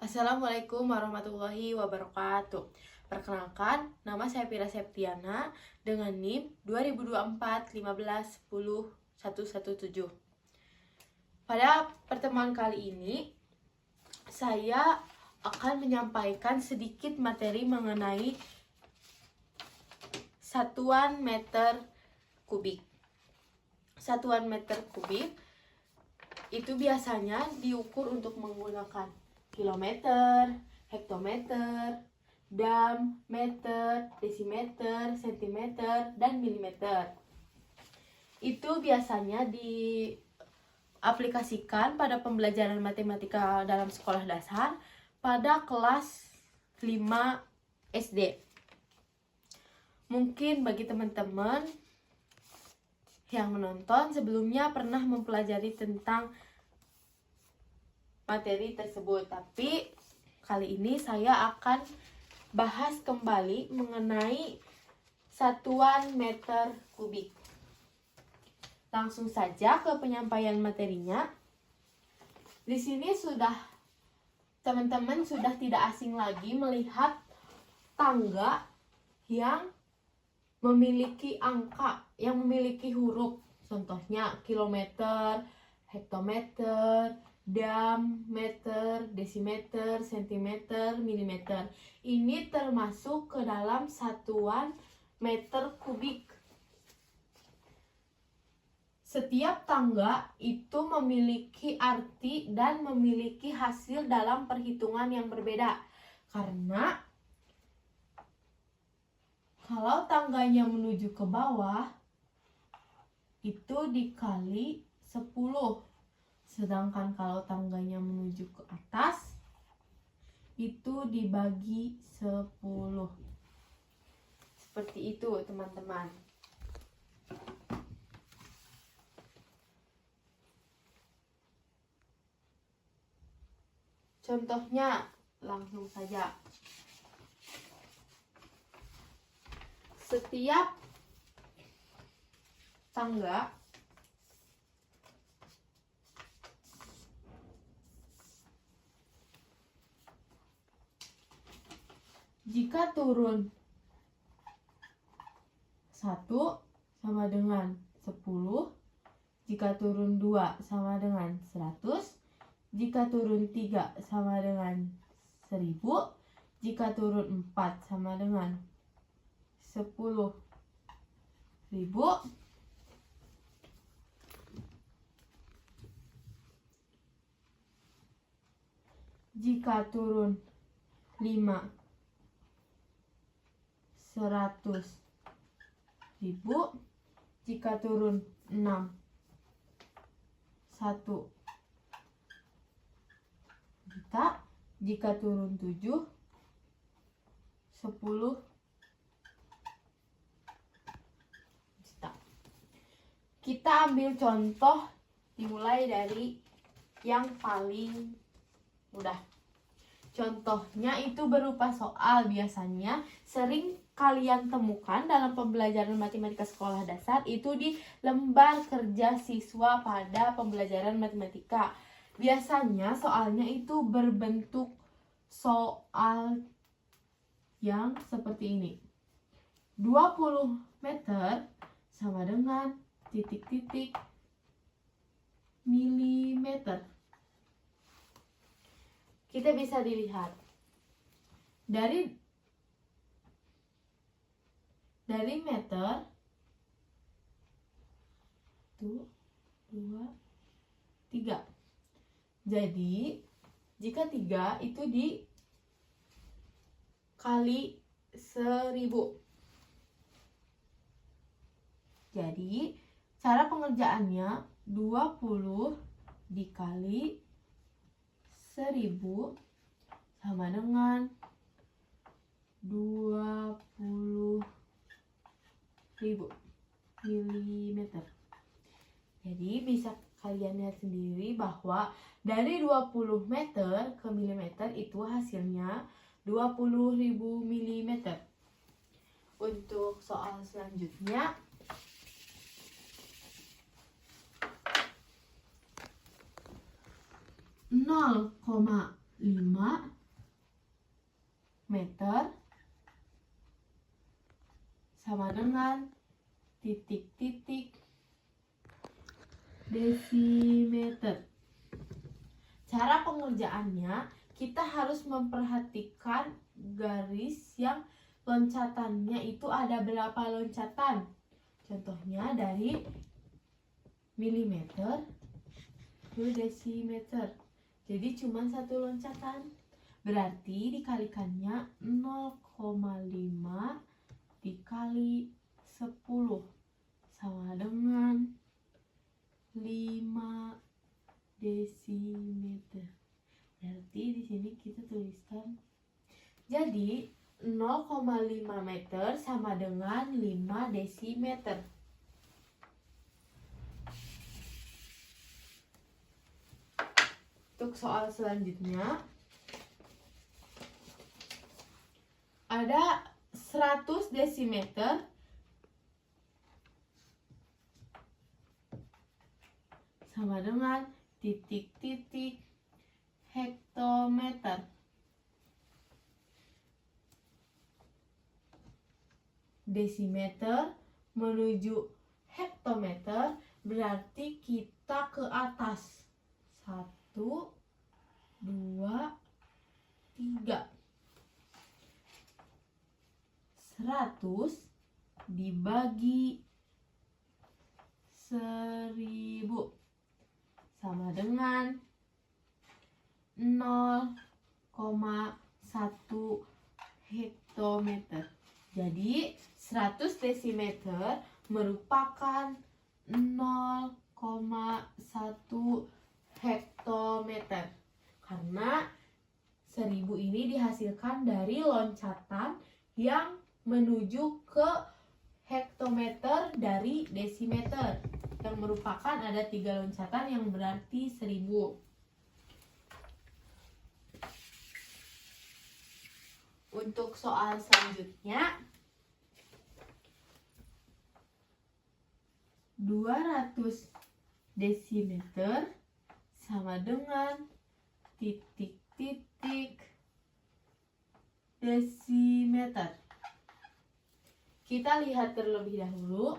Assalamualaikum warahmatullahi wabarakatuh. Perkenalkan, nama saya Pira Septiana dengan NIM 2024 15 10 117. Pada pertemuan kali ini, saya akan menyampaikan sedikit materi mengenai satuan meter kubik. Satuan meter kubik itu biasanya diukur untuk menggunakan kilometer, hektometer, dam, meter, desimeter, sentimeter, dan milimeter. Itu biasanya diaplikasikan pada pembelajaran matematika dalam sekolah dasar pada kelas 5 SD. Mungkin bagi teman-teman yang menonton sebelumnya pernah mempelajari tentang materi tersebut, tapi kali ini saya akan bahas kembali mengenai satuan meter kubik. Langsung saja ke penyampaian materinya. Di sini teman-teman sudah tidak asing lagi melihat tangga yang memiliki angka, yang memiliki huruf. Contohnya kilometer, hektometer, dam, meter, desimeter, sentimeter, milimeter. Ini termasuk ke dalam satuan meter kubik. Setiap tangga itu memiliki arti dan memiliki hasil dalam perhitungan yang berbeda. Karena kalau tangganya menuju ke bawah, itu dikali 10. Sedangkan kalau tangganya menuju ke atas, itu dibagi 10. Seperti itu, teman-teman. Contohnya, langsung saja. Setiap tangga jika turun 1 sama dengan 10, jika turun 2 sama dengan 100, jika turun 3 sama dengan 1000, jika turun 4 sama dengan 10.000, jika turun 5 100.000, jika turun 6 1 juta, jika turun 7 10 juta. Kita ambil contoh dimulai dari yang paling mudah. Contohnya itu berupa soal, biasanya sering kalian temukan dalam pembelajaran matematika sekolah dasar itu di lembar kerja siswa pada pembelajaran matematika. Biasanya soalnya itu berbentuk soal yang seperti ini. 20 meter sama dengan titik-titik milimeter. Kita bisa dilihat dari meter 1, 2, 3. Jadi jika 3 itu dikali 1000. Jadi cara pengerjaannya 20 dikali 1000 sama dengan 20.000 milimeter. Jadi bisa kalian lihat sendiri bahwa dari 20 meter ke milimeter itu hasilnya 20.000 milimeter. Untuk soal selanjutnya, nol koma 5 dengan titik-titik desimeter. Cara pengerjaannya, kita harus memperhatikan garis yang loncatannya itu ada berapa loncatan. Contohnya dari milimeter ke desimeter. Jadi cuma satu loncatan. Berarti dikalikannya 0,5 dikali 10 sama dengan 5 desimeter. Berarti di sini kita tuliskan. Jadi 0,5 meter sama dengan 5 desimeter. Untuk soal selanjutnya, ada 100 desimeter sama dengan titik-titik hektometer. Desimeter menuju hektometer berarti kita ke atas. 1, 2, 3. 100 dibagi 1000 sama dengan 0,1 hektometer. Jadi 100 desimeter merupakan 0,1 hektometer. Karena 1000 ini dihasilkan dari loncatan yang menuju ke hektometer dari desimeter, yang merupakan ada 3 loncatan yang berarti 1000. Untuk soal selanjutnya, 200 desimeter sama dengan titik-titik desimeter. Kita lihat terlebih dahulu.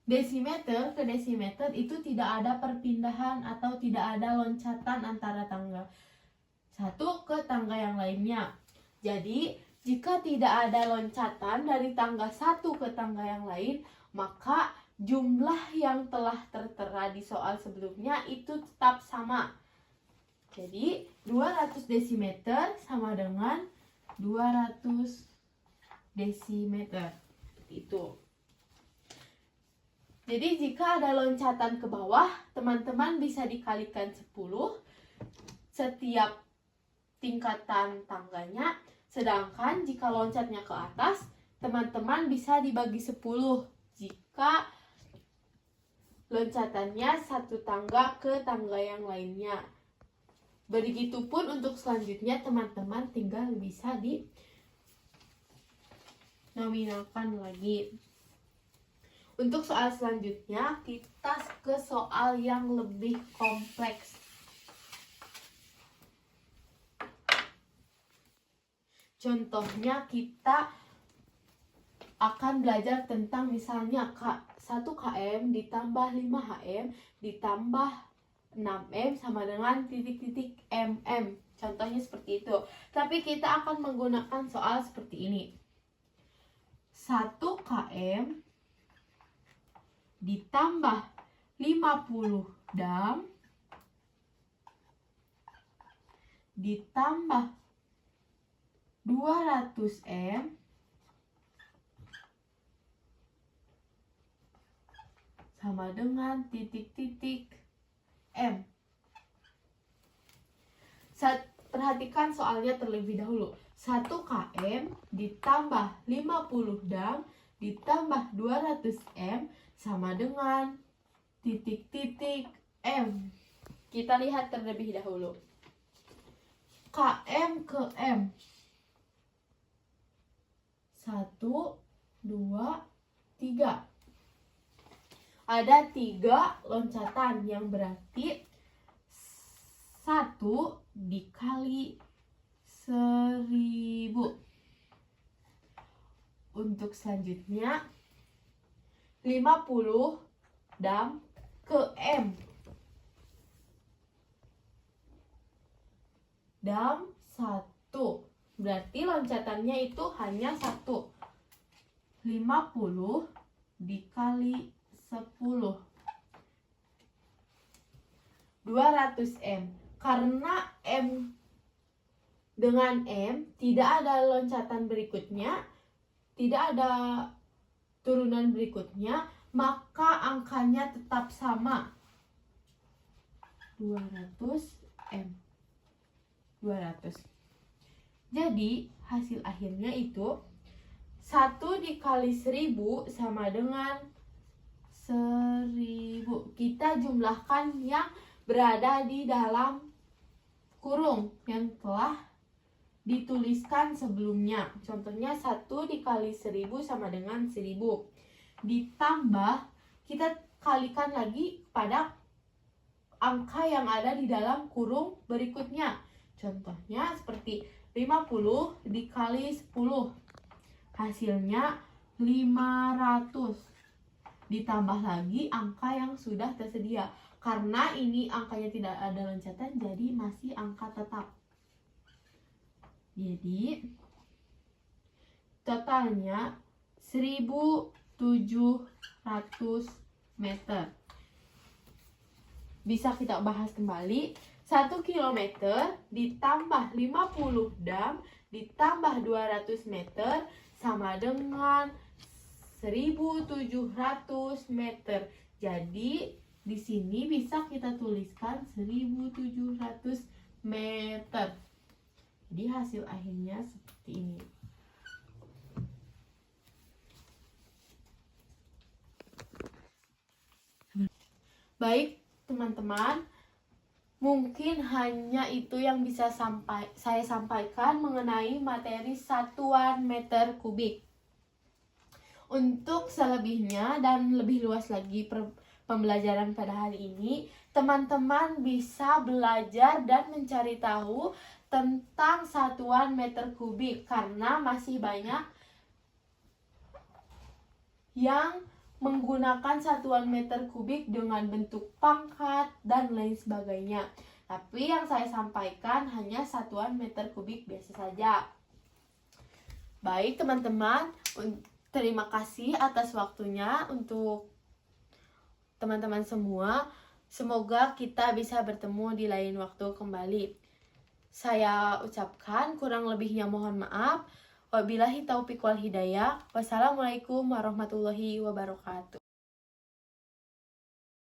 Desimeter ke desimeter itu tidak ada perpindahan atau tidak ada loncatan antara tangga satu ke tangga yang lainnya. Jadi, jika tidak ada loncatan dari tangga satu ke tangga yang lain, maka jumlah yang telah tertera di soal sebelumnya itu tetap sama. Jadi, 200 desimeter sama dengan 200 desimeter. Itu. Jadi, jika ada loncatan ke bawah, teman-teman bisa dikalikan 10 setiap tingkatan tangganya. Sedangkan jika loncatnya ke atas, teman-teman bisa dibagi 10 jika loncatannya satu tangga ke tangga yang lainnya. Begitupun untuk selanjutnya, teman-teman tinggal bisa dinominalkan lagi. Untuk soal selanjutnya, kita ke soal yang lebih kompleks. Contohnya kita akan belajar tentang misalnya 1 km ditambah 5 hm ditambah 6 m sama dengan titik-titik mm. Contohnya seperti itu. Tapi kita akan menggunakan soal seperti ini. 1 km ditambah 50 dam ditambah 200 m sama dengan titik-titik m. Perhatikan soalnya terlebih dahulu. 1 km ditambah 50 dam ditambah 200 m sama dengan titik-titik m. Kita lihat terlebih dahulu. KM ke M. 1, 2, 3. Ada 3 loncatan yang berarti 1 dikali 1000. Untuk selanjutnya 50 dam ke M. Dam 1. Berarti loncatannya itu hanya 1. 50 dikali 10. 200 M. Karena M dengan M tidak ada loncatan berikutnya, tidak ada turunan berikutnya, maka angkanya tetap sama. 200 M. 200. Jadi hasil akhirnya itu 1 dikali 1000 sama dengan 1000. Kita jumlahkan yang berada di dalam kurung yang telah dituliskan sebelumnya. Contohnya 1 dikali 1000 sama dengan 1000. Ditambah, kita kalikan lagi pada angka yang ada di dalam kurung berikutnya. Contohnya seperti 50 dikali 10. Hasilnya 500. Ditambah lagi angka yang sudah tersedia. Karena ini angkanya tidak ada loncatan, jadi masih angka tetap. Jadi totalnya 1700 meter. Bisa kita bahas kembali. 1 kilometer ditambah 50 dam ditambah 200 meter sama dengan 1700 meter. Jadi di sini bisa kita tuliskan 1700 meter. Jadi hasil akhirnya seperti ini. Baik teman-teman, mungkin hanya itu yang bisa saya sampaikan mengenai materi satuan meter kubik. Untuk selebihnya dan lebih luas lagi pembelajaran pada hari ini, teman-teman bisa belajar dan mencari tahu tentang satuan meter kubik karena masih banyak yang menggunakan satuan meter kubik dengan bentuk pangkat dan lain sebagainya. Tapi yang saya sampaikan hanya satuan meter kubik biasa saja. Baik teman-teman, terima kasih atas waktunya untuk teman-teman semua. Semoga kita bisa bertemu di lain waktu kembali. Saya ucapkan kurang lebihnya mohon maaf. Wabillahi taufiq wal hidayah. Wassalamualaikum warahmatullahi wabarakatuh.